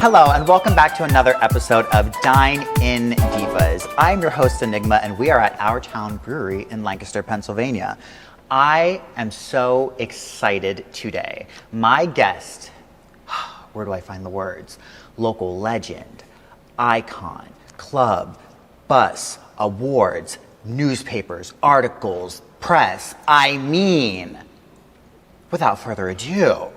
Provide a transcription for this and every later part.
Hello, and welcome back to another episode of Dine-In Divas. I'm your host, Enigma, and we are at Our Town Brewery in Lancaster, Pennsylvania. I am so excited today. My guest, where do I find the words? Local legend, icon, club, bus, awards, newspapers, articles, press. I mean, without further ado,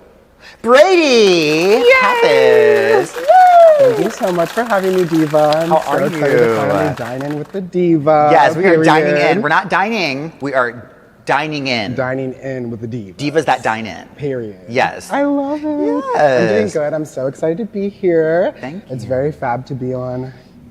Brady Pappas. Thank you so much for having me, Diva. I'm How so are excited to finally you? dine in with the Diva. Yes, we are dining in. Period. We're not dining, we are dining in. Dining in with the Diva. Divas that dine in. Period. Yes. I love it. Yes. I'm doing good. I'm so excited to be here. Thank you. It's very fab to be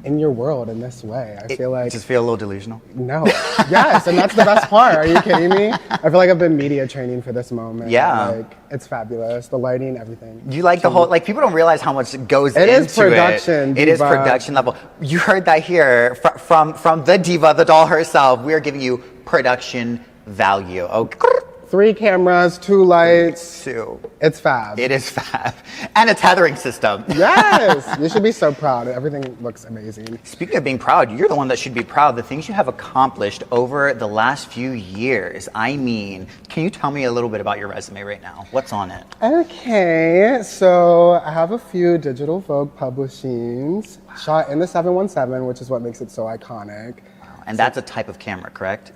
in your world in this way. I feel like... Just feel a little delusional? No. Yes, and that's the best part. Are you kidding me? I feel like I've been media training for this moment. Yeah. Like, it's fabulous. The lighting, everything. You like the whole, like, people don't realize how much goes It into is production, It is Diva. production level. You heard that here from the Diva, the doll herself. We are giving you production value. Okay. 3 cameras, 2 lights. 2. It's fab. It is fab. And a tethering system. Yes! You should be so proud. Everything looks amazing. Speaking of being proud, you're the one that should be proud of the things you have accomplished over the last few years. I mean, can you tell me a little bit about your resume right now? What's on it? Okay, so I have a few digital Vogue publishings shot in the 717, which is what makes it so iconic. And that's a type of camera, correct?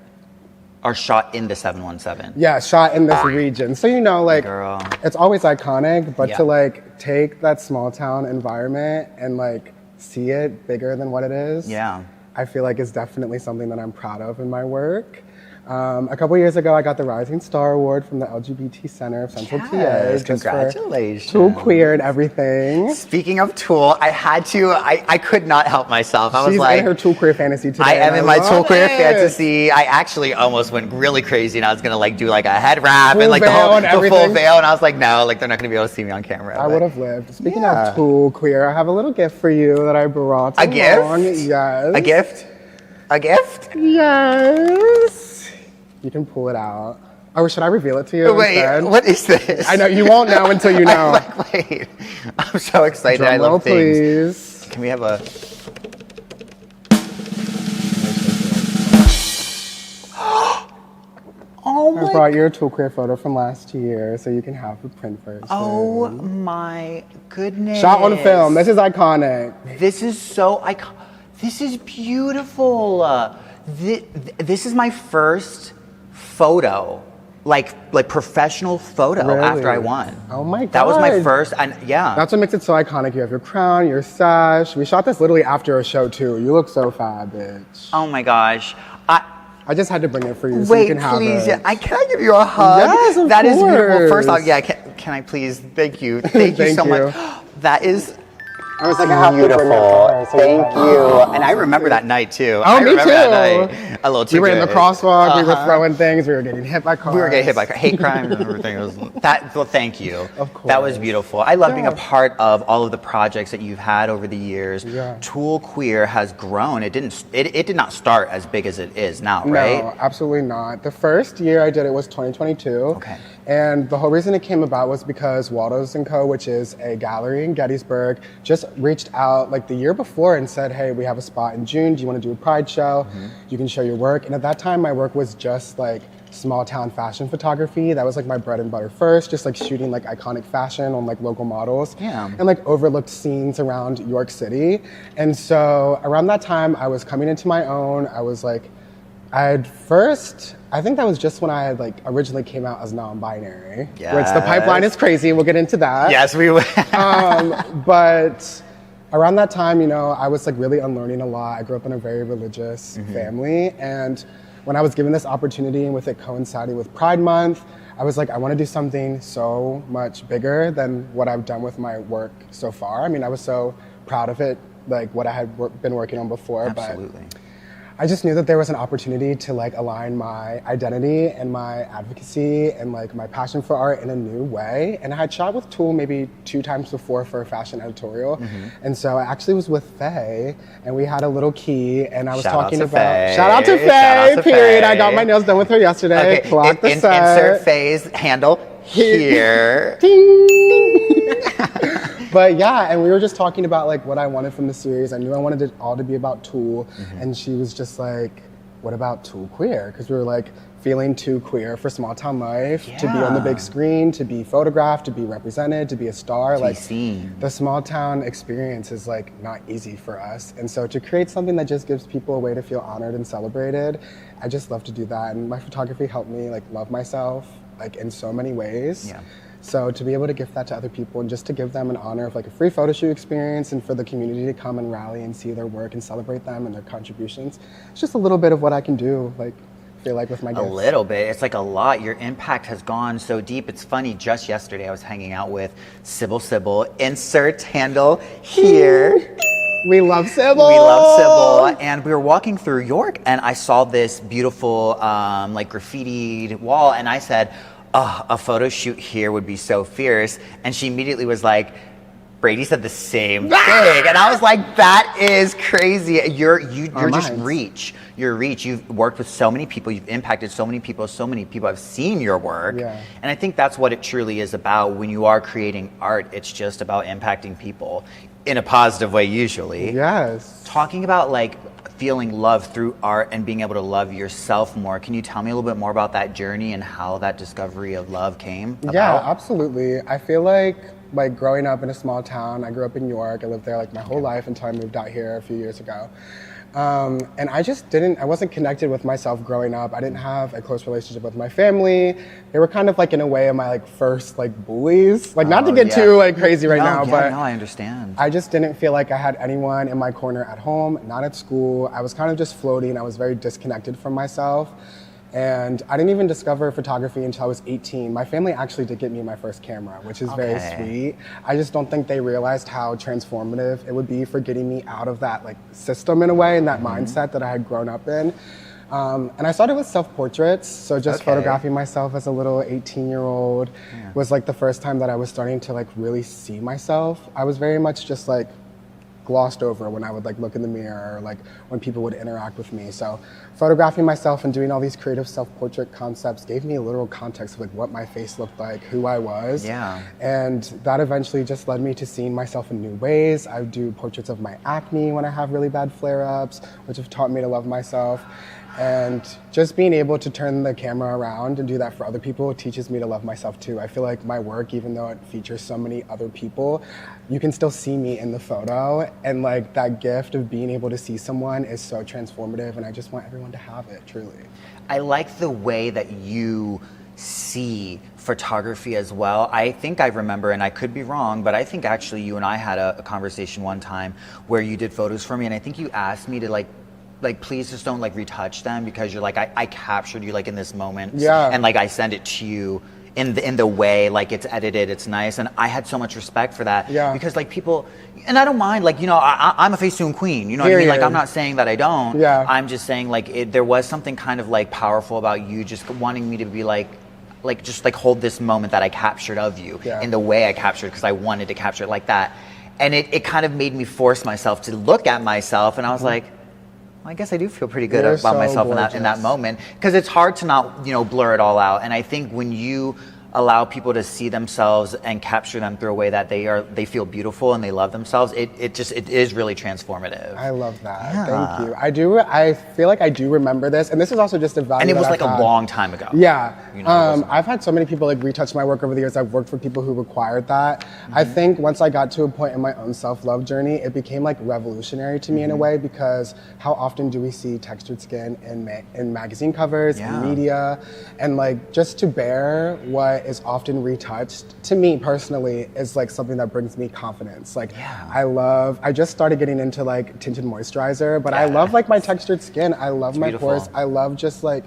Or shot in the 717? Yeah, shot in this region. So, you know, like, Girl. it's always iconic, but Yeah. to, like, take that small town environment and, like, see it bigger than what it is, Yeah. I feel like it's definitely something that I'm proud of in my work. A couple years ago, I got the Rising Star Award from the LGBT Center of Central PA. Yes, just for congratulations. Tulle Queer and everything. Speaking of Tulle, I could not help myself. I was She's like, in her Tulle Queer fantasy today. I am in my love Tulle Queer it. fantasy. I actually almost went really crazy and I was gonna like do like a head wrap Full and like the veil whole and the full everything. veil, and I was like, no, like they're not gonna be able to see me on camera. I but- would have lived. Speaking Yeah. of Tulle Queer, I have a little gift for you that I brought A gift? along. Yes. A gift? A gift? Yes. You can pull it out. Or should I reveal it to you Wait, instead? what is this? I know, you won't know until you know. I'm like, wait. I'm so excited. Drum I love roll, things. please. Can we have a... Oh I my... brought your Tulle Queer photo from last year, so you can have the print version. Oh my goodness. Shot on film. This is iconic. This is so iconic. This is beautiful. This is my first photo, like professional photo Really? after I won. Oh my god. That was my first, and yeah. That's what makes it so iconic. You have your crown, your sash. We shot this literally after a show too. You look so fab, bitch. Oh my gosh. I just had to bring it for you so Wait, you can have please. it. Can I give you a hug? Yes, of That is beautiful. course. First off, yeah, can I please? Thank you. Thank you Thank so you. much. That is I was like, I have to bring it for her, so Thank have you. it. And I remember that night too. Oh, I me remember too. that night a little too We were in the good. crosswalk. We were Uh-huh. throwing things. We were getting hit by cars. We were getting hit by hate crime and everything. It was that. Well, thank you. Of That was course. beautiful. I love being a Yeah. part of all of the projects that you've had over the years. Yeah. Tulle Queer has grown. It did not start as big as it is now, right? No, absolutely not. The first year I did it was 2022. Okay. And the whole reason it came about was because Waldo's & Co., which is a gallery in Gettysburg, just reached out like the year before and said, hey, we have a spot in June. Do you want to do a Pride show? You can show your work. And at that time, my work was just like small town fashion photography. That was like my bread and butter first, just like shooting like iconic fashion on like local models. Yeah. And like overlooked scenes around York City. And so around that time, I was coming into my own. I was like, I think that was just when I had like originally came out as non-binary, which the pipeline is crazy. We'll get into that. Yes, we will. But around that time, you know, I was like really unlearning a lot. I grew up in a very religious family. And when I was given this opportunity and with it coinciding with Pride Month, I was like, I want to do something so much bigger than what I've done with my work so far. I mean, I was so proud of it, like what I had been working on before. Absolutely. But I just knew that there was an opportunity to like align my identity and my advocacy and like my passion for art in a new way. And I had shot with Tulle maybe 2 times before for a fashion editorial. And so I actually was with Faye and we had a little key and I was talking about, Faye. shout out to Shout Faye, out to period. Faye. I got my nails done with her yesterday. Clock the set. Insert Faye's handle here. Ding. But yeah, and we were just talking about like what I wanted from the series. I knew I wanted it all to be about Tulle, and she was just like, what about Tulle Queer? Because we were like feeling too queer for small town life, to be on the big screen, to be photographed, to be represented, to be a star. To like be seen. The small town experience is like not easy for us. And so to create something that just gives people a way to feel honored and celebrated, I just love to do that. And my photography helped me like love myself like in so many ways. Yeah. So to be able to give that to other people and just to give them an honor of like a free photo shoot experience and for the community to come and rally and see their work and celebrate them and their contributions, it's just a little bit of what I can do, like, feel like with my gifts. A little bit. It's like a lot. Your impact has gone so deep. It's funny, just yesterday I was hanging out with Sybil, insert handle here. We love Sybil. We love Sybil. And we were walking through York and I saw this beautiful like graffitied wall and I said, oh, a photo shoot here would be so fierce. And she immediately was like, Brady said the same thing. And I was like, that is crazy. You're just reach. Your reach. You've worked with so many people. You've impacted so many people. So many people have seen your work. Yeah. And I think that's what it truly is about. When you are creating art, it's just about impacting people in a positive way, usually. Yes. Talking about like feeling love through art and being able to love yourself more. Can you tell me a little bit more about that journey and how that discovery of love came about? Yeah, absolutely. I feel like growing up in a small town, I grew up in York. I lived there like my whole life until I moved out here a few years ago. And I wasn't connected with myself growing up. I didn't have a close relationship with my family. They were kind of like in a way of my like first like bullies. Like not to get too like crazy right now, but no, I understand. I just didn't feel like I had anyone in my corner at home, not at school. I was kind of just floating. I was very disconnected from myself. And I didn't even discover photography until I was 18. My family actually did get me my first camera, which is very sweet. I just don't think they realized how transformative it would be for getting me out of that like system in a way and that mindset that I had grown up in. And I started with self-portraits, so just photographing myself as a little 18-year-old was like the first time that I was starting to like really see myself. I was very much just like glossed over when I would like look in the mirror or like when people would interact with me. So photographing myself and doing all these creative self-portrait concepts gave me a literal context of like what my face looked like, who I was. Yeah. And that eventually just led me to seeing myself in new ways. I do portraits of my acne when I have really bad flare-ups, which have taught me to love myself. And just being able to turn the camera around and do that for other people teaches me to love myself too. I feel like my work, even though it features so many other people, you can still see me in the photo. And like that gift of being able to see someone is so transformative, and I just want everyone to have it, truly. I like the way that you see photography as well. I think I remember, and I could be wrong, but I think actually you and I had a conversation one time where you did photos for me, and I think you asked me to like please just don't like retouch them because you're like I captured you like in this moment, and like I send it to you in the way like it's edited, it's nice, and I had so much respect for that, because like people, and I don't mind, like, you know, I'm a Facetune queen, you know what I mean, like I'm not saying that I don't, I'm just saying like there was something kind of like powerful about you just wanting me to be like just like hold this moment that I captured of you in the way I captured, because I wanted to capture it like that, and it kind of made me force myself to look at myself, and I was like, I guess I do feel pretty good about myself in that moment, because it's hard to not, you know, blur it all out. And I think when you allow people to see themselves and capture them through a way that they feel beautiful and they love themselves, it is really transformative. I love that. Thank you. I feel like I do remember this, and this is also just a value. And it was like a long time ago. Yeah. You know, I've had so many people like retouch my work over the years. I've worked for people who required that. I think once I got to a point in my own self-love journey, it became like revolutionary to me in a way, because how often do we see textured skin in magazine covers, in media, and like just to bear what is often retouched, to me personally, is like something that brings me confidence. Like I just started getting into like tinted moisturizer, but I love like my textured skin. I love my pores. I love just like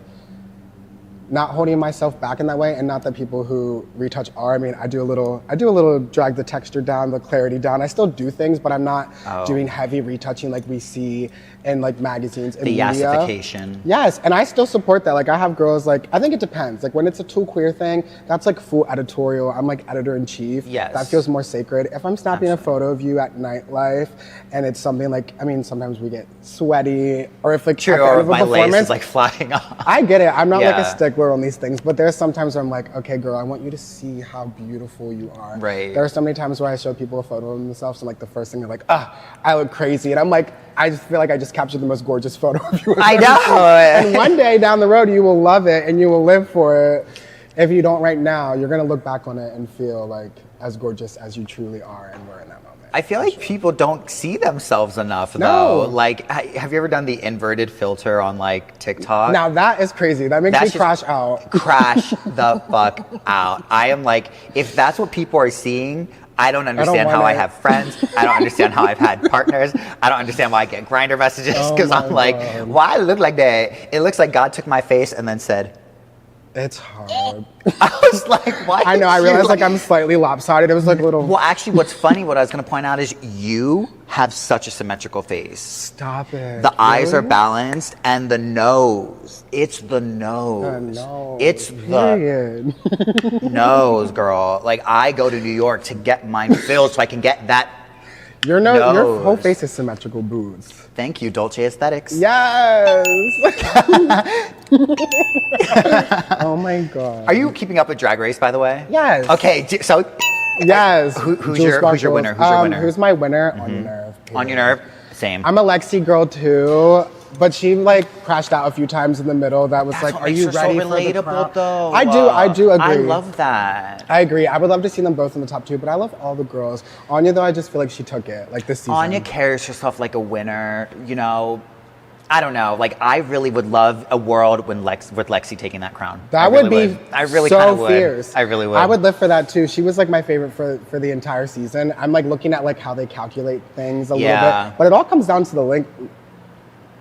not holding myself back in that way, and not that people who retouch are. I mean, I do a little drag the texture down, the clarity down. I still do things, but I'm not doing heavy retouching like we see in like magazines and media. The yassification. Yes, and I still support that. Like I have girls, like I think it depends. Like when it's a Tulle Queer thing, that's like full editorial. I'm like editor-in-chief. Yes. That feels more sacred. If I'm snapping a photo of you at nightlife and it's something like, I mean, sometimes we get sweaty, or if like or if my lace is like flying off. I get it. I'm not like a stickler explore on these things, but there's sometimes where I'm like, okay, girl, I want you to see how beautiful you are. Right. There are so many times where I show people a photo of themselves, and like the first thing they're like, I look crazy. And I'm like, I just feel like I just captured the most gorgeous photo of you. I know. And one day down the road, you will love it and you will live for it. If you don't right now, you're gonna look back on it and feel like as gorgeous as you truly are and were in that moment. I feel like people don't see themselves enough, though. Like, have you ever done the inverted filter on like TikTok? Now that is crazy. That makes me crash out. Crash the fuck out. I am like, if that's what people are seeing, I don't understand how I have friends. I don't understand how I've had partners. I don't understand why I get Grindr messages because I'm like, why do I look like that? It looks like God took my face and then said, it's hard. I was like, why? I know, I realized like I'm slightly lopsided. It was like a little. Well, actually, what's funny, what I was going to point out is you have such a symmetrical face. Stop it. The eyes are balanced and the nose. It's the nose. It's the nose, girl. Like, I go to New York to get mine filled so I can get that. Your whole face is symmetrical, boots. Thank you, Dolce Aesthetics. Yes. Oh my God. Are you keeping up with Drag Race, by the way? Yes. Okay, so yes. Who's your winner? Who's my winner? On Your Nerve. On Your Nerve. Same. I'm a Lexi girl too, but she like crashed out a few times in the middle. That was like, are you ready for the crown? Though. I do agree. I love that. I agree. I would love to see them both in the top two, but I love all the girls. Anya, though, I just feel like she took it, like this season. Anya carries herself like a winner, you know. I don't know. Like, I really would love a world with Lexi taking that crown. That would be I really so kind of would. Fierce. I really would. I would live for that too. She was like my favorite for the entire season. I'm like looking at like how they calculate things a little bit, but it all comes down to the link.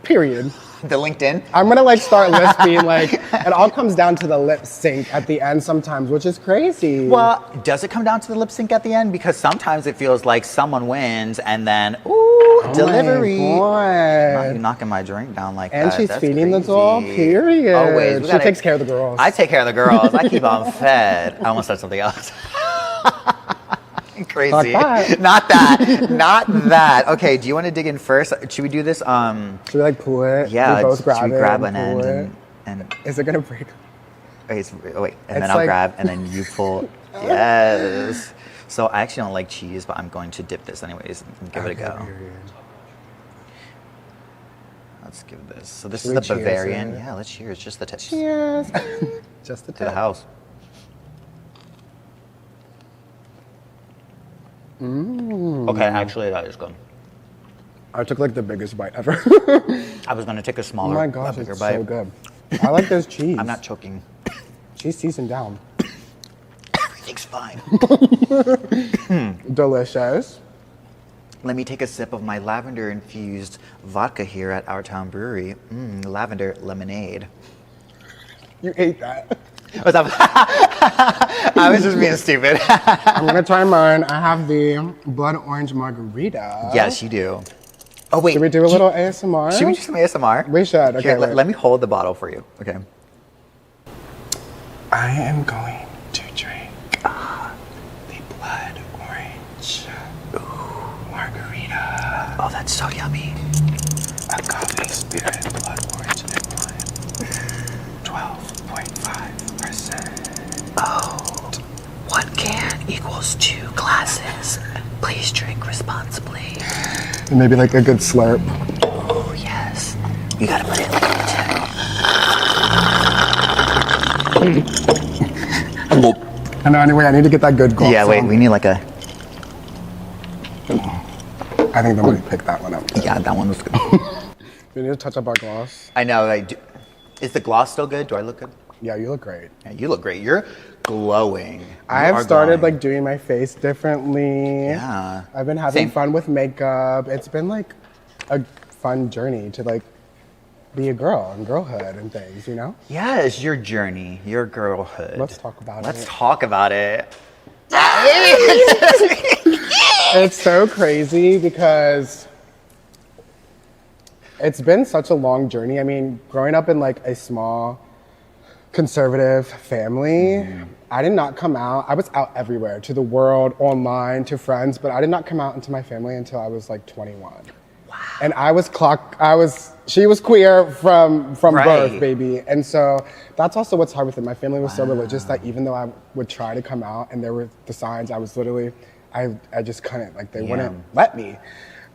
Period. The LinkedIn. I'm gonna like start lisping. Like it all comes down to the lip sync at the end sometimes, which is crazy. Well, does it come down to the lip sync at the end? Because sometimes it feels like someone wins and then delivery. My You're knocking my drink down like and that. she's That's feeding crazy. the doll. Period. Always. She takes care of the girls. I take care of the girls. I keep them fed. I almost said something else. Crazy. Not that. Okay, do you want to dig in first? Should we do this? Should we like pull it? Yeah, we both grab should we it grab and an pull end it? and is it gonna break? Wait, and It's then I'll like- grab and then you pull. Yes. So I actually don't like cheese, but I'm going to dip this anyways and give it a go. Period. Let's give this. So this Should is we the cheers Bavarian. it? Yeah, let's cheers. Just the tip. Cheers. Just the To the house. Okay, actually that is good. I took like the biggest bite ever. I was gonna take a Oh smaller, my gosh, bigger it's bite. so good. I like this cheese. I'm not choking. Cheese seasoned down. Everything's fine. Delicious. Let me take a sip of my lavender-infused vodka here at Our Town Brewery. Lavender lemonade. You ate that. What's up? I was just being stupid. I'm gonna try mine. I have the blood orange margarita. Yes, you do. Oh wait. Should we do a little ASMR? Should we do some ASMR? We should. Okay. Here, wait. let me hold the bottle for you. Okay. I am going to drink the blood orange margarita. Oh, that's so yummy. Agave spirit blood orange and lime. 12.5%. Oh, 1 can equals 2 glasses. Please drink responsibly. And maybe like a good slurp. Oh, yes. You gotta put it in like I know, anyway, I need to get that good gulp. Yeah, wait, we need like a... I think they might pick that one up. Yeah, that one was good. We need to touch up our gloss. I know, is the gloss still good? Do I look good? Yeah, you look great. Yeah, you look great. You're glowing. I have started like doing my face differently. Yeah. I've been having Same. fun with makeup. It's been like a fun journey to like be a girl and girlhood and things, you know? Yes, your journey, your girlhood. Let's talk about Let's it. talk about it. It's so crazy because it's been such a long journey. I mean, growing up in like a small conservative family, I did not come out. I was out everywhere, to the world, online, to friends, but I did not come out into my family until I was like 21. Wow. And she was queer from Right. birth, baby. And so that's also what's hard with it. My family was so religious that even though I would try to come out and there were the signs, I was literally, I just couldn't, like they wouldn't let me.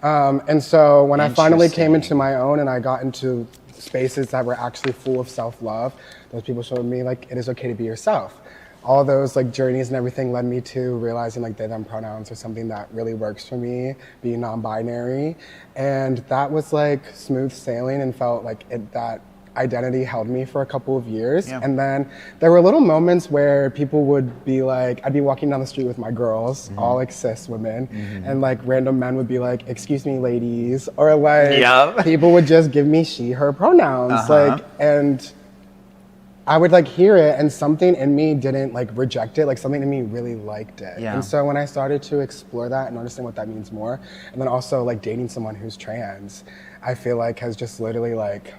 And so when I finally came into my own and I got into spaces that were actually full of self-love, those people showed me like it is okay to be yourself. All those like journeys and everything led me to realizing like they them pronouns are something that really works for me, being non-binary. And that was like smooth sailing and felt like that identity held me for a couple of years. Yeah. And then there were little moments where people would be like, I'd be walking down the street with my girls, all like cis women, and like random men would be like, excuse me, ladies, or like people would just give me she, her pronouns. Like, and I would like hear it and something in me didn't like reject it, like something in me really liked it. Yeah. And so when I started to explore that and understand what that means more, and then also like dating someone who's trans, I feel like has just literally like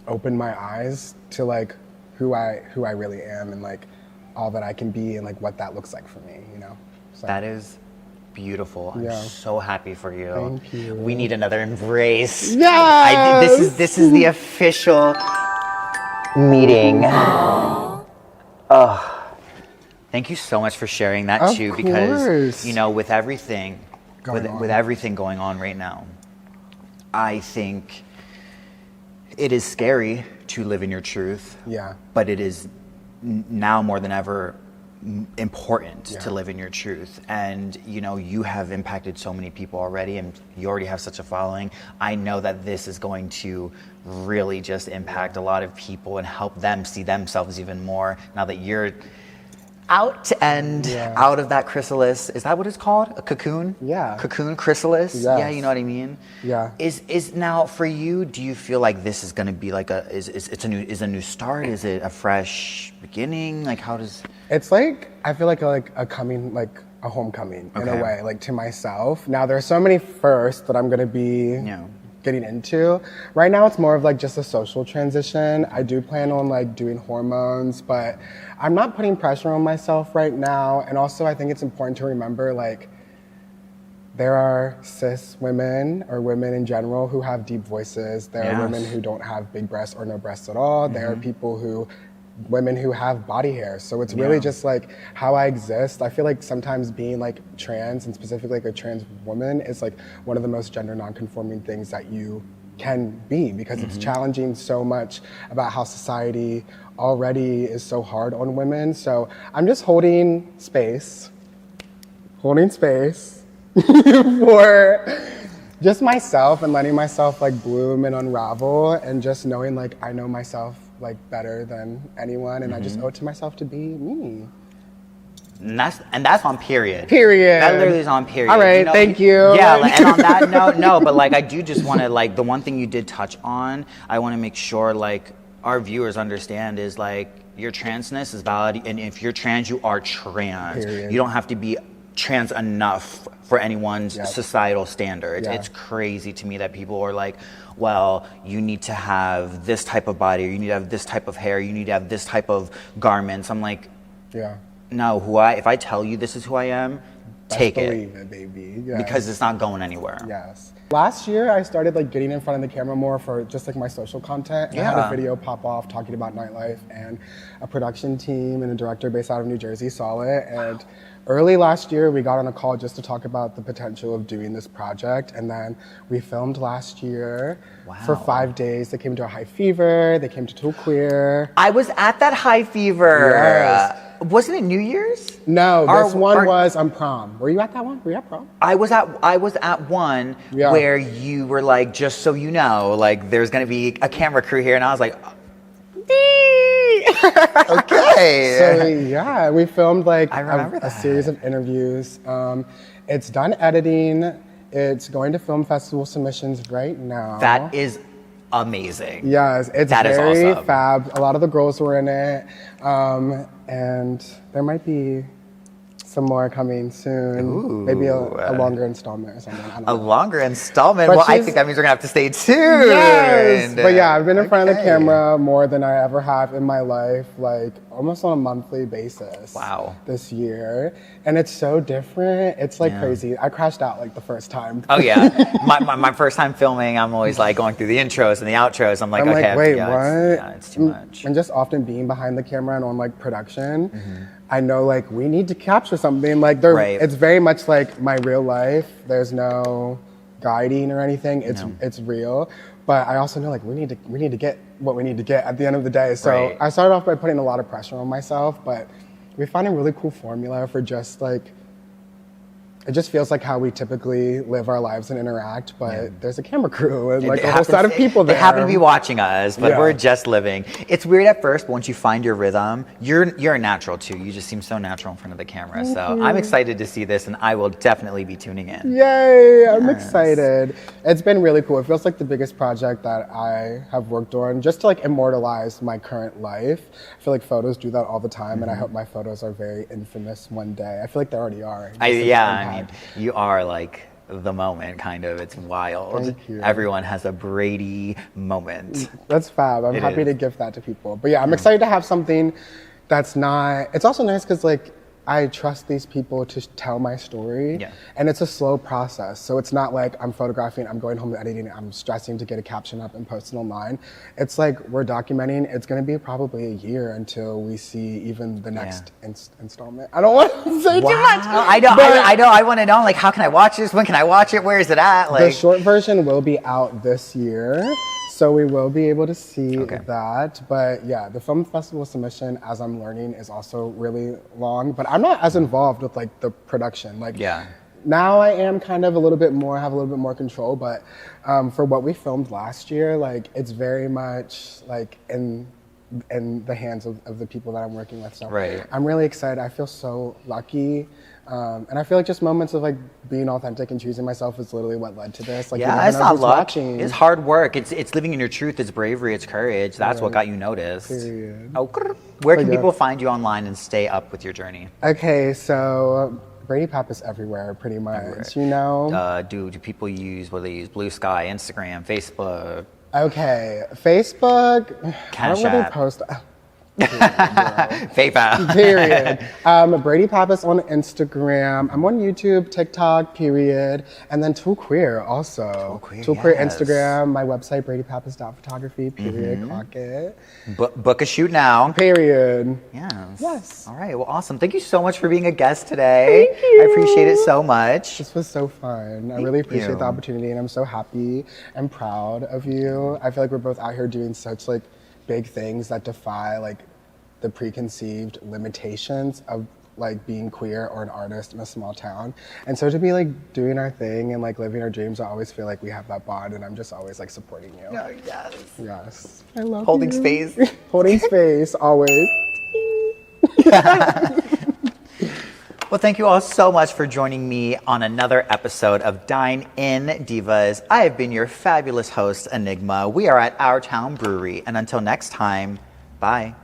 opened my eyes to like who I really am and like all that I can be and like what that looks like for me, you know? So. That is beautiful. I'm so happy for you. Thank you. We need another embrace. Yes! This is the official meeting. Thank you so much for sharing that too, because you know, with everything going on right now, I think it is scary to live in your truth. Yeah. But it is now more than ever important to live in your truth. And you know, you have impacted so many people already, and you already have such a following. I know that this is going to really just impact a lot of people and help them see themselves even more now that you're out and out of that chrysalis. Is that what it's called? A cocoon? Yeah. Cocoon, chrysalis? Yes. Yeah, you know what I mean? Yeah. Is now for you, do you feel like this is gonna be like is a new start? Is it a fresh beginning? Like how does it's like I feel like a coming, like a homecoming in a way, like to myself. Now there's so many firsts that I'm gonna be getting into. Right now it's more of like just a social transition. I do plan on like doing hormones, but I'm not putting pressure on myself right now. And also I think it's important to remember like there are cis women or women in general who have deep voices. There are women who don't have big breasts or no breasts at all. There are women who have body hair. So it's really just like how I exist. I feel like sometimes being like trans and specifically like a trans woman is like one of the most gender non-conforming things that you can be, because it's challenging so much about how society already is so hard on women. So I'm just holding space for just myself and letting myself like bloom and unravel, and just knowing like I know myself like better than anyone, and I just owe it to myself to be me. And that's on period. Period. That literally is on period. All right, thank you. Yeah, like, and on that note, no, but like I do just want to like the one thing you did touch on, I want to make sure like our viewers understand is like your transness is valid, and if you're trans, you are trans. Period. You don't have to be trans enough for anyone's societal standards. It's crazy to me that people are like, well, you need to have this type of body, or you need to have this type of hair, you need to have this type of garments. I'm like, no, if I tell you this is who I am, take it. Believe it, baby. Yes. Because it's not going anywhere. Yes. Last year, I started like getting in front of the camera more for just like my social content. I had a video pop off talking about nightlife, and a production team and a director based out of New Jersey saw it. And early last year, we got on a call just to talk about the potential of doing this project. And then we filmed last year for 5 days. They came to a High Fever. They came to Tulle Queer. I was at that High Fever. Yes. Wasn't it New Year's? No, this one was on prom. Were you at that one? Were you at prom? I was at one where you were like, just so you know, like there's gonna be a camera crew here, and I was like, okay. So we filmed like a series of interviews. It's done editing. It's going to film festival submissions right now. That is amazing. Yes, it's very fab. A lot of the girls were in it. And there might be some more coming soon. Ooh. Maybe a longer installment or something. I don't A know. longer installment? But Well, I she's- think that means we're going to have to stay tuned. Yes! But yeah, I've been in front of the Okay. camera more than I ever have in my life, like almost on a monthly basis. Wow. This year. And it's so different. It's like crazy. I crashed out like the first time. Oh yeah, my first time filming, I'm always like going through the intros and the outros. I'm like, I'm okay, like, wait, yeah, what? It's too much. And just often being behind the camera and on like production, I know like we need to capture something. Like Right. it's very much like my real life. There's no guiding or anything. It's real. But I also know like we need to get what we need to get at the end of the day. So Right. I started off by putting a lot of pressure on myself, but we found a really cool formula for just like, it just feels like how we typically live our lives and interact, but there's a camera crew and like a whole set of people there. They happen to be watching us, but Yeah. we're just living. It's weird at first, but once you find your rhythm, you're a natural too. You just seem so natural in front of the camera. So I'm excited to see this, and I will definitely be tuning in. Yay! I'm excited. It's been really cool. It feels like the biggest project that I have worked on, just to like immortalize my current life. I feel like photos do that all the time, and I hope my photos are very infamous one day. I feel like they already are. I mean, you are like the moment, kind of. It's wild. Thank you. Everyone has a Brady moment. That's fab. I'm It happy is. to gift that to people. But yeah, I'm excited to have something that's not. It's also nice because like I trust these people to tell my story, Yeah. and it's a slow process. So it's not like I'm photographing, I'm going home and editing, I'm stressing to get a caption up and post it online. It's like we're documenting. It's going to be probably a year until we see even the next installment. I don't want to say too much. I know. but I know. I want to know. Like, how can I watch this? When can I watch it? Where is it at? The Like, short version will be out this year. So we will be able to see that. But yeah, the film festival submission, as I'm learning, is also really long. But I'm not as involved with like the production. Like now I am kind of have a little bit more control. But for what we filmed last year, like it's very much like in the hands of the people that I'm working with. So I'm really excited. I feel so lucky. And I feel like just moments of like being authentic and choosing myself is literally what led to this. Like, yeah, it's not luck. It's hard work. It's living in your truth. It's bravery. It's courage. That's what got you noticed. Period. Oh, where can people find you online and stay up with your journey? Okay, so Brady Pappas everywhere, pretty much. You know. Do people use what do they use? Blue Sky, Instagram, Facebook. Okay, Facebook. I don't really App. post. PayPal. Period. Brady Pappas on Instagram. I'm on YouTube, TikTok, period. And then Tulle Queer also. Tulle Queer Instagram. My website, bradypappas.photography, period. Clock it. Book a shoot now. Period. Yes. All right. Well, awesome. Thank you so much for being a guest today. Thank you. I appreciate it so much. This was so fun. I really appreciate the opportunity, and I'm so happy and proud of you. I feel like we're both out here doing such like big things that defy like the preconceived limitations of like being queer or an artist in a small town. And so to be like doing our thing and like living our dreams, I always feel like we have that bond, and I'm just always like supporting you. Oh, yes. Yes. I love Holding you. space. Holding space, always. Well, thank you all so much for joining me on another episode of Dine-In Divas. I have been your fabulous host, Enigma. We are at Our Town Brewery. And until next time, bye.